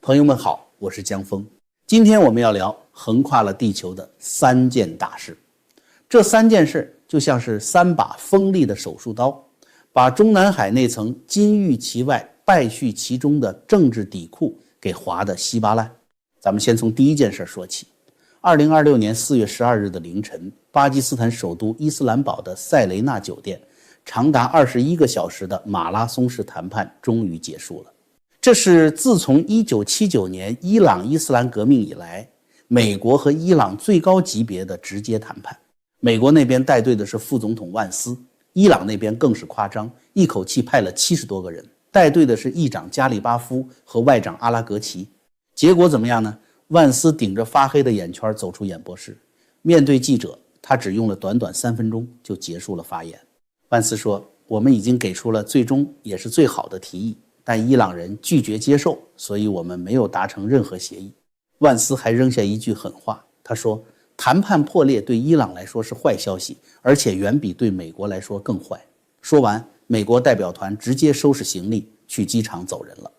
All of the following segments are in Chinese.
朋友们好，我是江峰。今天我们要聊横跨了地球的3件大事。这3件事就像是3把锋利的手术刀，把中南海那层金玉其外败絮其中的政治底裤给划得稀巴烂。咱们先从第一件事说起。2026年4月12日的凌晨，巴基斯坦首都伊斯兰堡的塞雷纳酒店长达21个小时的马拉松式谈判终于结束了。这是自从1979年伊朗伊斯兰革命以来，美国和伊朗最高级别的直接谈判。美国那边带队的是副总统万斯，伊朗那边更是夸张，一口气派了70多个人，带队的是议长加里巴夫和外长阿拉格齐。结果怎么样呢？万斯顶着发黑的眼圈走出演播室，面对记者，他只用了短短3分钟就结束了发言。万斯说，我们已经给出了最终也是最好的提议，但伊朗人拒绝接受，所以我们没有达成任何协议。万斯还扔下一句狠话，他说，谈判破裂对伊朗来说是坏消息，而且远比对美国来说更坏。说完，美国代表团直接收拾行李去机场走人了，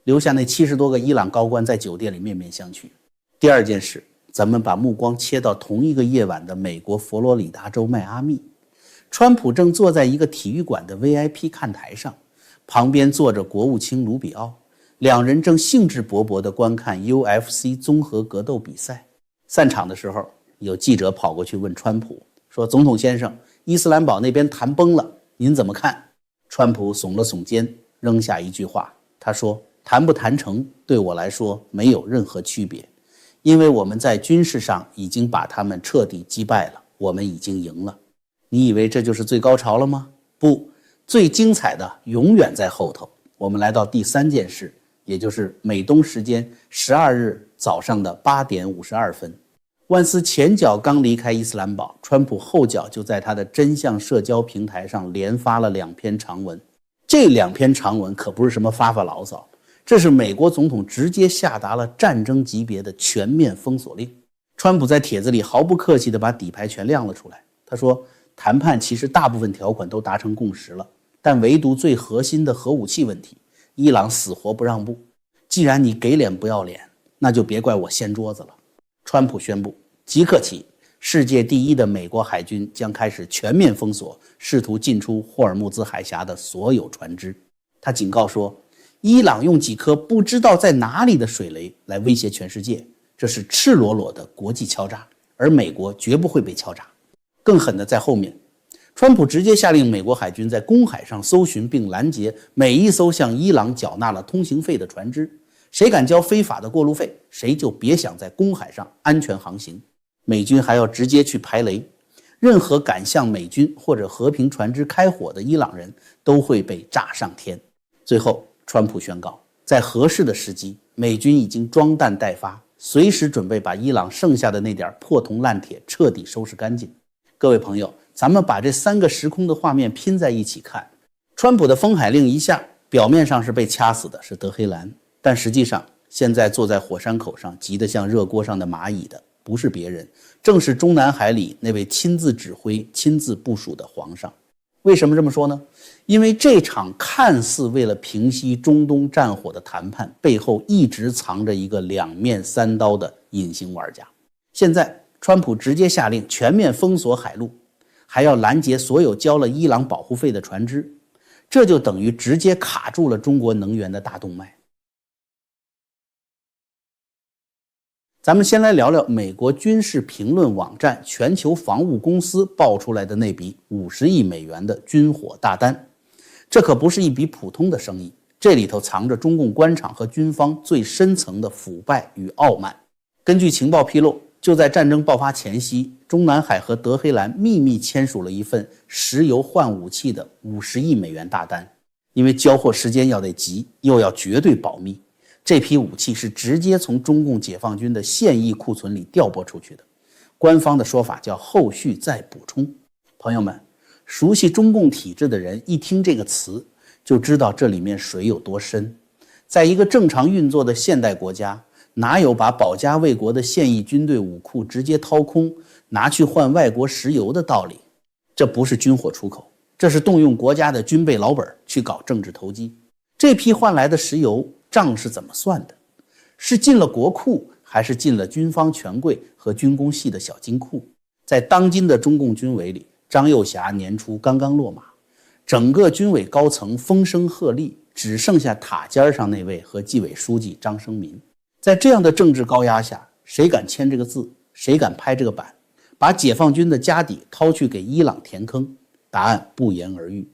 留下那70多个伊朗高官在酒店里面面相觑。第二件事，咱们把目光切到同一个夜晚的美国佛罗里达州迈阿密。川普正坐在一个体育馆的 VIP 看台上，旁边坐着国务卿卢比奥，两人正兴致勃勃地观看 UFC 综合格斗比赛。散场的时候，有记者跑过去问川普说，总统先生，伊斯兰堡那边谈崩了，您怎么看？川普耸了耸肩，扔下一句话，他说，谈不谈成对我来说没有任何区别，因为我们在军事上已经把他们彻底击败了，我们已经赢了。你以为这就是最高潮了吗？不，最精彩的永远在后头。我们来到第3件事，也就是美东时间12日早上的8点52分。万斯前脚刚离开伊斯兰堡，川普后脚就在他的真相社交平台上连发了2篇长文。这2篇长文可不是什么发牢骚，这是美国总统直接下达了战争级别的全面封锁令。川普在帖子里毫不客气地把底牌全亮了出来。他说，谈判其实大部分条款都达成共识了，但唯独最核心的核武器问题，伊朗死活不让步。既然你给脸不要脸，那就别怪我掀桌子了。川普宣布，即刻起，世界第一的美国海军将开始全面封锁试图进出霍尔木兹海峡的所有船只。他警告说，伊朗用几颗不知道在哪里的水雷来威胁全世界，这是赤裸裸的国际敲诈，而美国绝不会被敲诈。更狠的在后面，川普直接下令美国海军在公海上搜寻并拦截每一艘向伊朗缴纳了通行费的船只，谁敢交非法的过路费，谁就别想在公海上安全航行。美军还要直接去排雷，任何敢向美军或者和平船只开火的伊朗人都会被炸上天。最后，川普宣告，在合适的时机，美军已经装弹待发，随时准备把伊朗剩下的那点破铜烂铁彻底收拾干净。各位朋友，咱们把这3个时空的画面拼在一起看。川普的封海令一下，表面上是被掐死的是德黑兰，但实际上现在坐在火山口上急得像热锅上的蚂蚁的不是别人，正是中南海里那位亲自指挥亲自部署的皇上。为什么这么说呢？因为这场看似为了平息中东战火的谈判，背后一直藏着一个2面3刀的隐形玩家。现在川普直接下令全面封锁海路，还要拦截所有交了伊朗保护费的船只，这就等于直接卡住了中国能源的大动脉。咱们先来聊聊美国军事评论网站全球防务公司爆出来的那笔50亿美元的军火大单。这可不是一笔普通的生意，这里头藏着中共官场和军方最深层的腐败与傲慢。根据情报披露，就在战争爆发前夕，中南海和德黑兰秘密签署了一份石油换武器的50亿美元大单。因为交货时间要得急，又要绝对保密，这批武器是直接从中共解放军的现役库存里调拨出去的，官方的说法叫后续再补充。朋友们，熟悉中共体制的人一听这个词就知道这里面水有多深。在一个正常运作的现代国家，哪有把保家卫国的现役军队武库直接掏空拿去换外国石油的道理？这不是军火出口，这是动用国家的军备老本去搞政治投机。这批换来的石油账是怎么算的？是进了国库，还是进了军方权贵和军工系的小金库？在当今的中共军委里，张又侠年初刚刚落马，整个军委高层风声鹤唳，只剩下塔尖上那位和纪委书记张生民。在这样的政治高压下，谁敢签这个字？谁敢拍这个板？把解放军的家底掏去给伊朗填坑？答案不言而喻。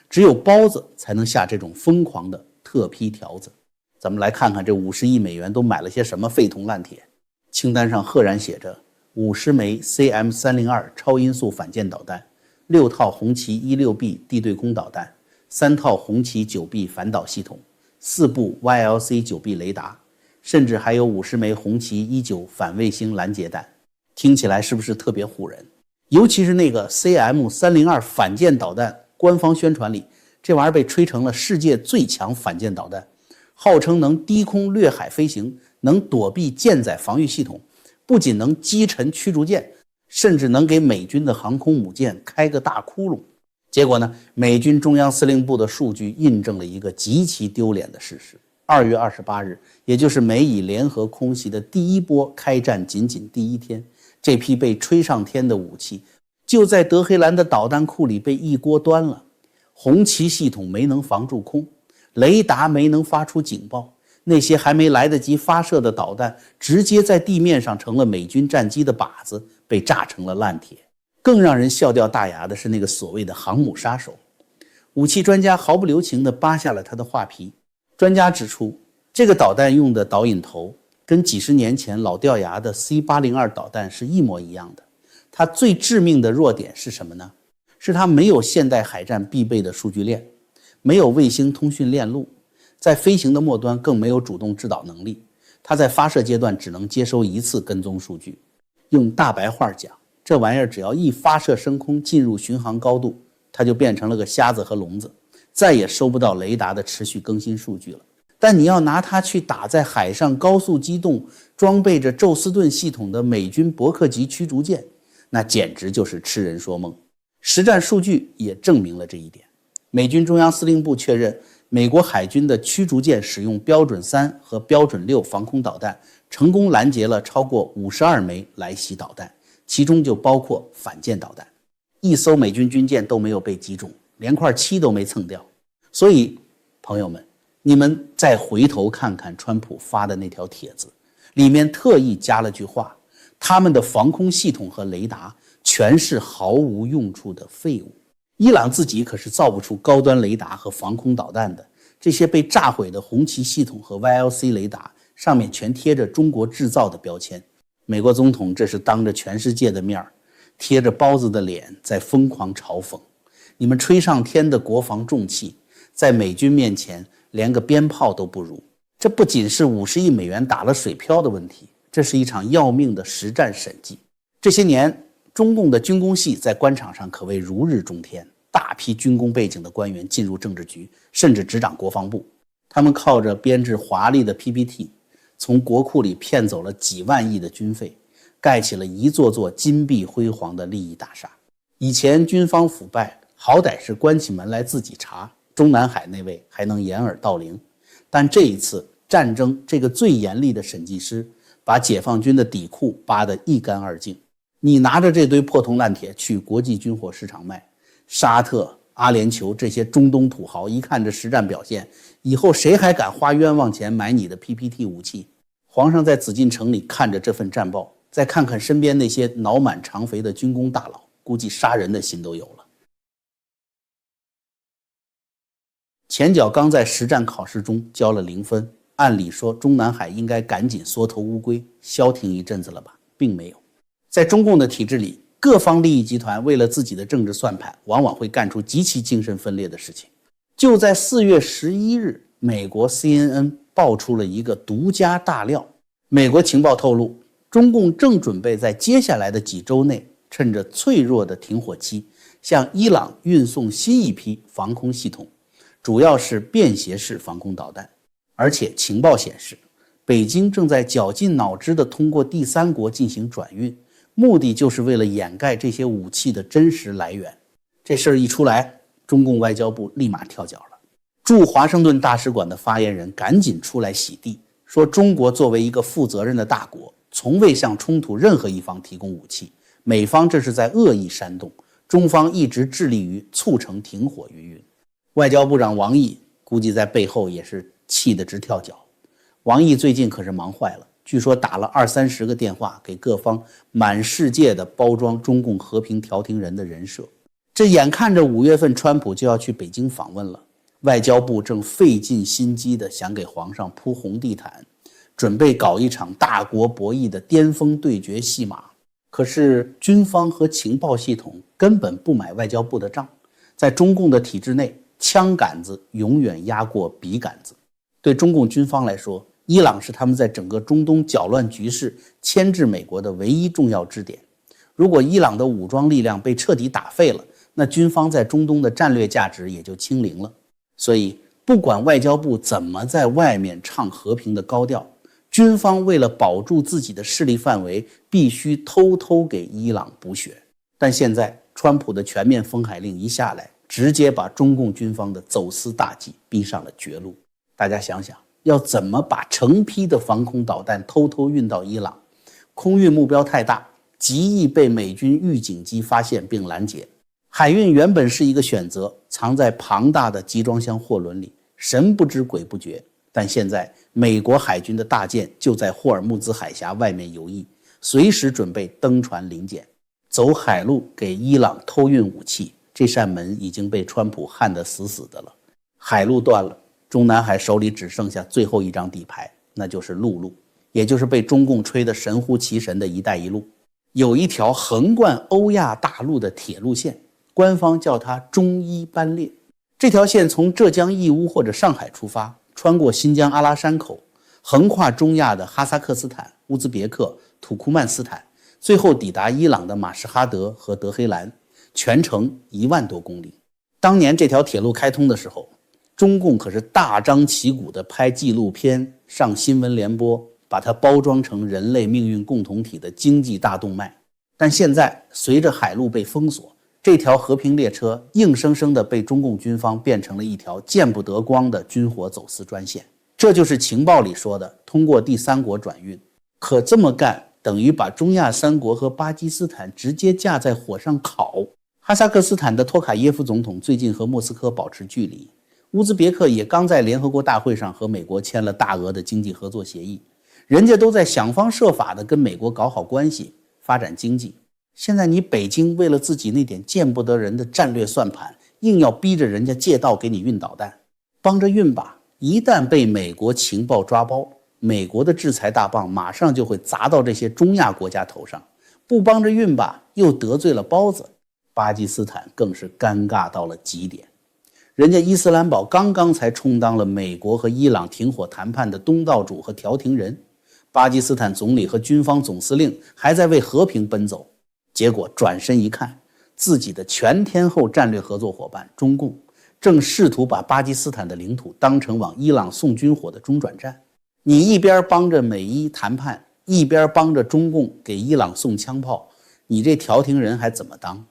只有包子才能下这种疯狂的特批条子。咱们来看看这50亿美元都买了些什么废铜烂铁。清单上赫然写着50枚 CM302 超音速反舰导弹，6套红旗 16B 地对空导弹，3套红旗 9B 反导系统，4部 YLC 9B 雷达，甚至还有50枚红旗19反卫星拦截弹。听起来是不是特别唬人？尤其是那个 CM302 反舰导弹，官方宣传里这玩意儿被吹成了世界最强反舰导弹，号称能低空掠海飞行，能躲避舰载防御系统，不仅能击沉驱逐舰，甚至能给美军的航空母舰开个大窟窿。结果呢，美军中央司令部的数据印证了一个极其丢脸的事实。2月28日，也就是美以联合空袭的第一波开战仅仅第一天，这批被吹上天的武器就在德黑兰的导弹库里被一锅端了。红旗系统没能防住空，雷达没能发出警报，那些还没来得及发射的导弹直接在地面上成了美军战机的靶子，被炸成了烂铁。更让人笑掉大牙的是那个所谓的航母杀手。武器专家毫不留情地扒下了他的画皮。专家指出，这个导弹用的导引头跟几十年前老掉牙的 C802 导弹是一模一样的。它最致命的弱点是什么呢？是它没有现代海战必备的数据链，没有卫星通讯链路，在飞行的末端更没有主动制导能力。它在发射阶段只能接收一次跟踪数据。用大白话讲，这玩意儿只要一发射升空进入巡航高度，它就变成了个瞎子和聋子，再也收不到雷达的持续更新数据了。但你要拿它去打在海上高速机动、装备着宙斯盾系统的美军伯克级驱逐舰，那简直就是痴人说梦。实战数据也证明了这一点。美军中央司令部确认，美国海军的驱逐舰使用标准3和标准6防空导弹，成功拦截了超过52枚来袭导弹，其中就包括反舰导弹。一艘美军军舰都没有被击中，连块漆都没蹭掉。所以朋友们，你们再回头看看川普发的那条帖子，里面特意加了句话，他们的防空系统和雷达全是毫无用处的废物。伊朗自己可是造不出高端雷达和防空导弹的，这些被炸毁的红旗系统和 YLC 雷达上面全贴着中国制造的标签。美国总统这是当着全世界的面贴着包子的脸在疯狂嘲讽，你们吹上天的国防重器在美军面前连个鞭炮都不如。这不仅是50亿美元打了水漂的问题，这是一场要命的实战审计。这些年中共的军工系在官场上可谓如日中天，大批军工背景的官员进入政治局，甚至执掌国防部。他们靠着编制华丽的 PPT， 从国库里骗走了几万亿的军费，盖起了一座座金碧辉煌的利益大厦。以前军方腐败，好歹是关起门来自己查，中南海那位还能掩耳盗铃。但这一次战争，这个最严厉的审计师把解放军的底裤扒得一干二净。你拿着这堆破铜烂铁去国际军火市场卖，沙特、阿联酋这些中东土豪一看这实战表现，以后谁还敢花冤枉钱买你的 PPT 武器？皇上在紫禁城里看着这份战报，再看看身边那些脑满肠肥的军工大佬，估计杀人的心都有了。前脚刚在实战考试中交了0分，按理说中南海应该赶紧缩头乌龟，消停一阵子了吧，并没有。在中共的体制里，各方利益集团为了自己的政治算盘，往往会干出极其精神分裂的事情。就在4月11日，美国 CNN 爆出了一个独家大料。美国情报透露，中共正准备在接下来的几周内，趁着脆弱的停火期，向伊朗运送新一批防空系统，主要是便携式防空导弹。而且情报显示，北京正在绞尽脑汁地通过第三国进行转运，目的就是为了掩盖这些武器的真实来源。这事儿一出来，中共外交部立马跳脚了。驻华盛顿大使馆的发言人赶紧出来洗地，说中国作为一个负责任的大国，从未向冲突任何一方提供武器，美方这是在恶意煽动，中方一直致力于促成停火云云。外交部长王毅估计在背后也是气得直跳脚。王毅最近可是忙坏了，据说打了20-30个电话给各方，满世界的包装中共和平调停人的人设。这眼看着5月份川普就要去北京访问了，外交部正费尽心机的想给皇上铺红地毯，准备搞一场大国博弈的巅峰对决戏码。可是军方和情报系统根本不买外交部的账，在中共的体制内，枪杆子永远压过笔杆子。对中共军方来说，伊朗是他们在整个中东搅乱局势、牵制美国的唯一重要支点。如果伊朗的武装力量被彻底打废了，那军方在中东的战略价值也就清零了。所以不管外交部怎么在外面唱和平的高调，军方为了保住自己的势力范围，必须偷偷给伊朗补血。但现在川普的全面封海令一下来，直接把中共军方的走私大计逼上了绝路。大家想想，要怎么把成批的防空导弹偷偷运到伊朗？空运目标太大，极易被美军预警机发现并拦截。海运原本是一个选择，藏在庞大的集装箱货轮里，神不知鬼不觉。但现在美国海军的大舰就在霍尔木兹海峡外面游弋，随时准备登船临检。走海路给伊朗偷运武器，这扇门已经被川普焊得死死的了。海路断了，中南海手里只剩下最后一张底牌，那就是陆路，也就是被中共吹得神乎其神的一带一路。有一条横贯欧亚大陆的铁路线，官方叫它中伊班列。这条线从浙江义乌或者上海出发，穿过新疆阿拉山口，横跨中亚的哈萨克斯坦、乌兹别克、土库曼斯坦，最后抵达伊朗的马什哈德和德黑兰，全程1万多公里。当年这条铁路开通的时候，中共可是大张旗鼓地拍纪录片，上新闻联播，把它包装成人类命运共同体的经济大动脉。但现在随着海路被封锁，这条和平列车硬生生地被中共军方变成了一条见不得光的军火走私专线。这就是情报里说的通过第三国转运。可这么干等于把中亚3国和巴基斯坦直接架在火上烤。哈萨克斯坦的托卡耶夫总统最近和莫斯科保持距离，乌兹别克也刚在联合国大会上和美国签了大额的经济合作协议，人家都在想方设法的跟美国搞好关系，发展经济。现在你北京为了自己那点见不得人的战略算盘，硬要逼着人家借道给你运导弹，帮着运吧，一旦被美国情报抓包，美国的制裁大棒马上就会砸到这些中亚国家头上，不帮着运吧，又得罪了包子。巴基斯坦更是尴尬到了极点，人家伊斯兰堡刚刚才充当了美国和伊朗停火谈判的东道主和调停人，巴基斯坦总理和军方总司令还在为和平奔走，结果转身一看，自己的全天候战略合作伙伴中共正试图把巴基斯坦的领土当成往伊朗送军火的中转站。你一边帮着美伊谈判，一边帮着中共给伊朗送枪炮，你这调停人还怎么当？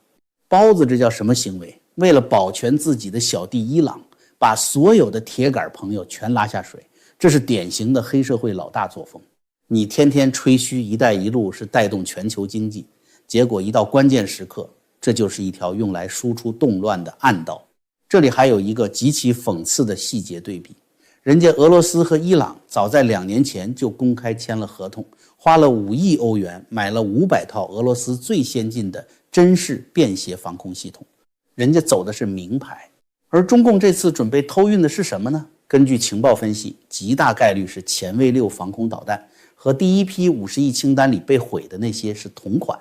包子这叫什么行为？为了保全自己的小弟伊朗，把所有的铁杆朋友全拉下水，这是典型的黑社会老大作风。你天天吹嘘一带一路是带动全球经济，结果一到关键时刻，这就是一条用来输出动乱的暗道。这里还有一个极其讽刺的细节对比，人家俄罗斯和伊朗早在2年前就公开签了合同，花了5亿欧元买了500套俄罗斯最先进的针式便携防空系统，人家走的是名牌。而中共这次准备偷运的是什么呢？根据情报分析，极大概率是前卫6防空导弹，和第一批50亿清单里被毁的那些是同款。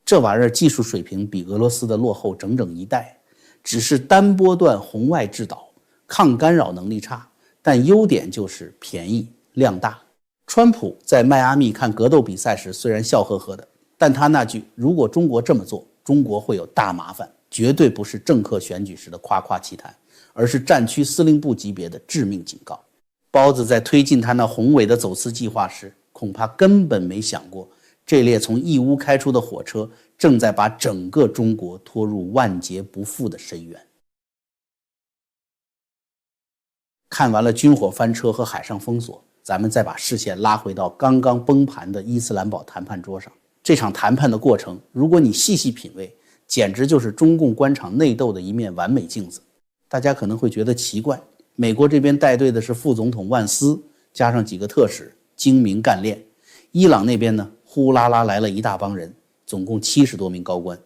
这玩意儿技术水平比俄罗斯的落后整整1代，只是单波段红外制导，抗干扰能力差，但优点就是便宜量大。川普在迈阿密看格斗比赛时虽然笑呵呵的，但他那句如果中国这么做，中国会有大麻烦，绝对不是政客选举时的夸夸其谈，而是战区司令部级别的致命警告。包子在推进他那宏伟的走私计划时，恐怕根本没想过，这列从义乌开出的火车正在把整个中国拖入万劫不复的深渊。看完了军火翻车和海上封锁，咱们再把视线拉回到刚刚崩盘的伊斯兰堡谈判桌上。这场谈判的过程，如果你细细品味，简直就是中共官场内斗的一面完美镜子。大家可能会觉得奇怪，美国这边带队的是副总统万斯，加上几个特使，精明干练。伊朗那边呢，呼啦啦来了一大帮人，总共70多名高官。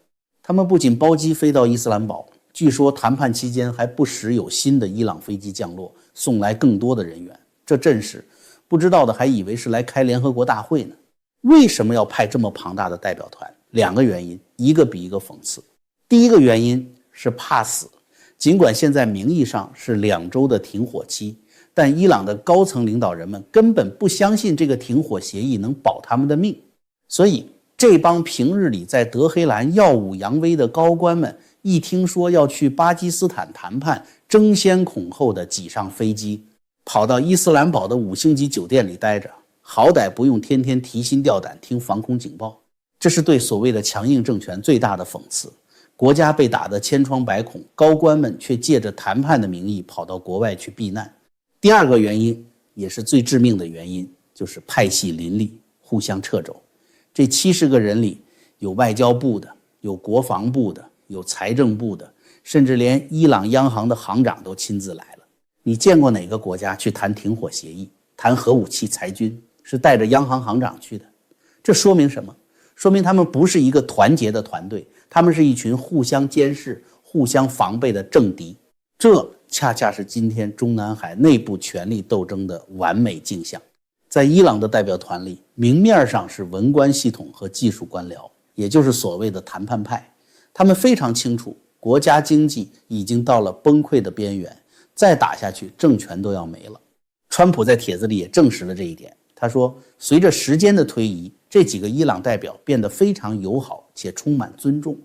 他们不仅包机飞到伊斯兰堡，据说谈判期间还不时有新的伊朗飞机降落，送来更多的人员。这阵势，不知道的还以为是来开联合国大会呢。为什么要派这么庞大的代表团？2个原因，一个比一个讽刺。第一个原因是怕死，尽管现在名义上是2周的停火期，但伊朗的高层领导人们根本不相信这个停火协议能保他们的命。所以这帮平日里在德黑兰耀武扬威的高官们，一听说要去巴基斯坦谈判，争先恐后的挤上飞机，跑到伊斯兰堡的5星级酒店里待着，好歹不用天天提心吊胆听防空警报。这是对所谓的强硬政权最大的讽刺。国家被打得千疮百孔，高官们却借着谈判的名义跑到国外去避难。第二个原因，也是最致命的原因，就是派系林立，互相掣肘。这70个人里，有外交部的，有国防部的，有财政部的，甚至连伊朗央行的行长都亲自来了。你见过哪个国家去谈停火协议，谈核武器裁军，是带着央行行长去的？这说明什么？说明他们不是一个团结的团队，他们是一群互相监视、互相防备的政敌。这恰恰是今天中南海内部权力斗争的完美镜像。在伊朗的代表团里，明面上是文官系统和技术官僚，也就是所谓的谈判派。他们非常清楚，国家经济已经到了崩溃的边缘，再打下去，政权都要没了。川普在帖子里也证实了这一点。他说，随着时间的推移，这几个伊朗代表变得非常友好且充满尊重，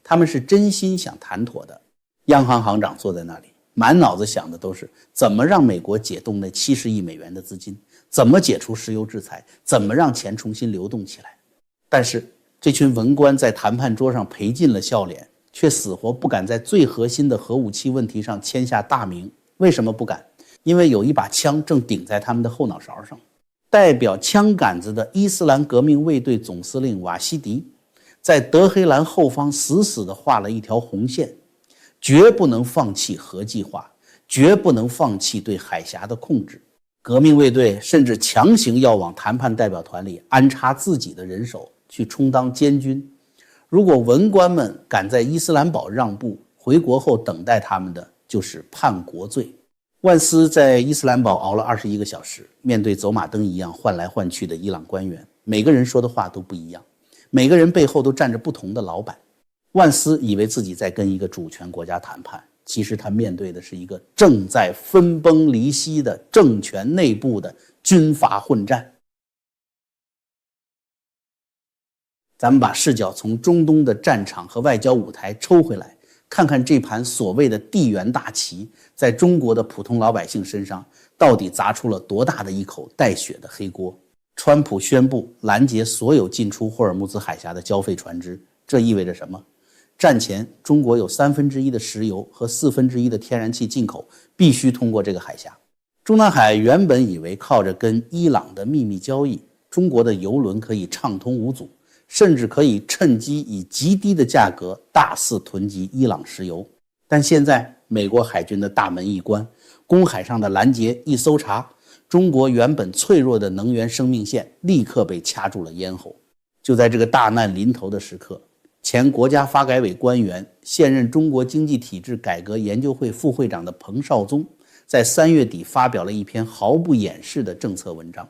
他们是真心想谈妥的。央行行长坐在那里，满脑子想的都是怎么让美国解冻那70亿美元的资金，怎么解除石油制裁，怎么让钱重新流动起来。但是这群文官在谈判桌上赔尽了笑脸，却死活不敢在最核心的核武器问题上签下大名。为什么不敢？因为有一把枪正顶在他们的后脑勺上。代表枪杆子的伊斯兰革命卫队总司令瓦西迪在德黑兰后方死死地画了一条红线，绝不能放弃核计划，绝不能放弃对海峡的控制。革命卫队甚至强行要往谈判代表团里安插自己的人手，去充当监军。如果文官们敢在伊斯兰堡让步，回国后等待他们的就是叛国罪。万斯在伊斯兰堡熬了21个小时，面对走马灯一样换来换去的伊朗官员，每个人说的话都不一样，每个人背后都站着不同的老板。万斯以为自己在跟一个主权国家谈判，其实他面对的是一个正在分崩离析的政权内部的军阀混战。咱们把视角从中东的战场和外交舞台抽回来，看看这盘所谓的地缘大棋在中国的普通老百姓身上到底砸出了多大的一口带血的黑锅。川普宣布拦截所有进出霍尔木兹海峡的交费船只，这意味着什么？战前中国有1/3的石油和1/4的天然气进口必须通过这个海峡。中南海原本以为靠着跟伊朗的秘密交易，中国的油轮可以畅通无阻，甚至可以趁机以极低的价格大肆囤积伊朗石油。但现在美国海军的大门一关，公海上的拦截一搜查，中国原本脆弱的能源生命线立刻被掐住了咽喉。就在这个大难临头的时刻，前国家发改委官员、现任中国经济体制改革研究会副会长的彭绍宗在3月底发表了一篇毫不掩饰的政策文章。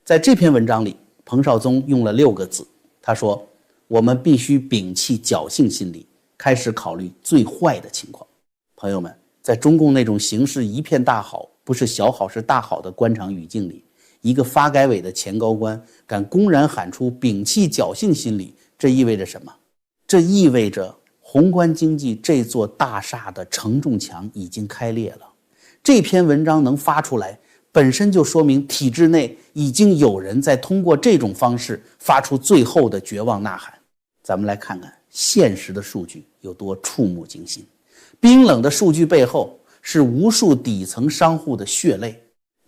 在这篇文章里，彭绍宗用了6个字，他说，我们必须摒弃侥幸心理，开始考虑最坏的情况。朋友们，在中共那种形势一片大好，不是小好是大好的官场语境里，一个发改委的前高官敢公然喊出摒弃侥幸心理，这意味着什么？这意味着宏观经济这座大厦的承重墙已经开裂了。这篇文章能发出来，本身就说明体制内已经有人在通过这种方式发出最后的绝望呐喊。咱们来看看现实的数据有多触目惊心。冰冷的数据背后是无数底层商户的血泪。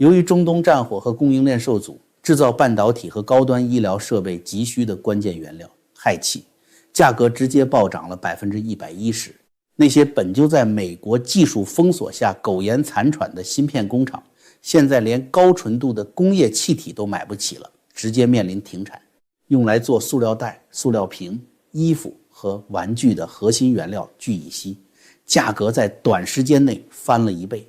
由于中东战火和供应链受阻，制造半导体和高端医疗设备急需的关键原料氦气价格直接暴涨了 110%。那些本就在美国技术封锁下苟延残喘的芯片工厂，现在连高纯度的工业气体都买不起了，直接面临停产。用来做塑料袋、塑料瓶、衣服和玩具的核心原料聚乙烯，价格在短时间内翻了1倍。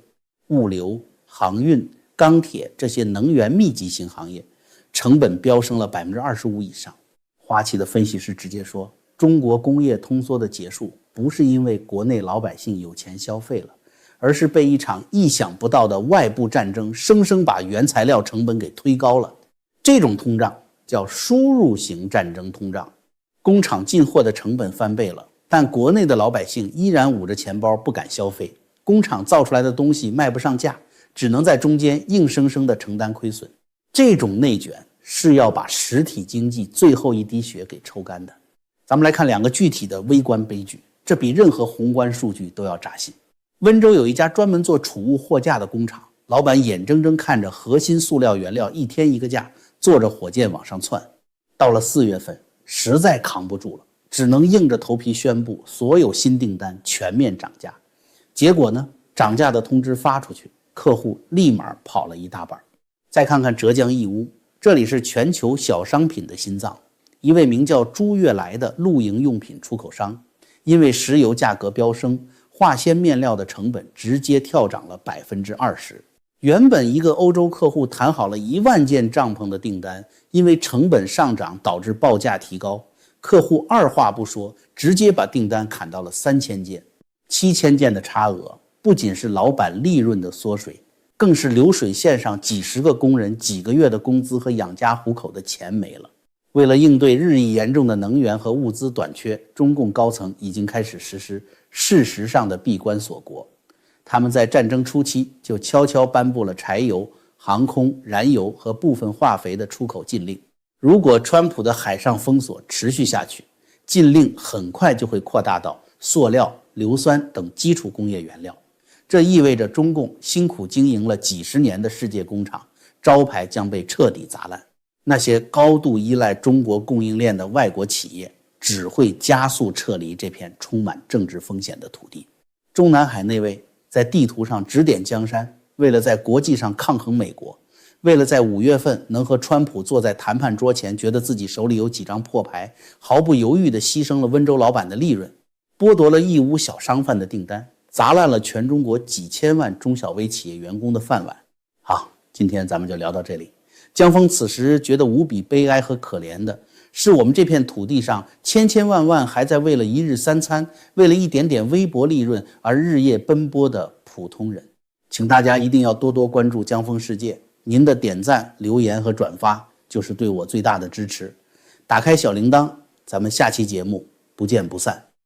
物流、航运、钢铁这些能源密集型行业，成本飙升了 25% 以上。花旗的分析师直接说，中国工业通缩的结束不是因为国内老百姓有钱消费了，而是被一场意想不到的外部战争生生把原材料成本给推高了。这种通胀叫输入型战争通胀，工厂进货的成本翻倍了，但国内的老百姓依然捂着钱包不敢消费，工厂造出来的东西卖不上价，只能在中间硬生生的承担亏损。这种内卷是要把实体经济最后一滴血给抽干的。咱们来看2个具体的微观悲剧，这比任何宏观数据都要扎心。温州有一家专门做储物货架的工厂，老板眼睁睁看着核心塑料原料一天一个价，坐着火箭往上窜。到了4月份，实在扛不住了，只能硬着头皮宣布所有新订单全面涨价。结果呢，涨价的通知发出去，客户立马跑了一大半。再看看浙江义乌，这里是全球小商品的心脏。一位名叫朱月来的露营用品出口商，因为石油价格飙升，化纤面料的成本直接跳涨了 20%。原本一个欧洲客户谈好了1万件帐篷的订单，因为成本上涨导致报价提高，客户二话不说，直接把订单砍到了3000件。7000件的差额，不仅是老板利润的缩水，更是流水线上几十个工人几个月的工资和养家糊口的钱没了。为了应对日益严重的能源和物资短缺，中共高层已经开始实施事实上的闭关锁国。他们在战争初期就悄悄颁布了柴油、航空、燃油和部分化肥的出口禁令。如果川普的海上封锁持续下去，禁令很快就会扩大到塑料、硫酸等基础工业原料。这意味着中共辛苦经营了几十年的世界工厂招牌将被彻底砸烂。那些高度依赖中国供应链的外国企业只会加速撤离这片充满政治风险的土地。中南海那位在地图上指点江山，为了在国际上抗衡美国，为了在5月份能和川普坐在谈判桌前，觉得自己手里有几张破牌，毫不犹豫地牺牲了温州老板的利润，剥夺了义乌小商贩的订单，砸烂了全中国几千万中小微企业员工的饭碗。好，今天咱们就聊到这里。江峰此时觉得无比悲哀和可怜的是，我们这片土地上千千万万还在为了一日三餐，为了一点点微薄利润而日夜奔波的普通人。请大家一定要多多关注江峰世界，您的点赞、留言和转发就是对我最大的支持。打开小铃铛，咱们下期节目不见不散。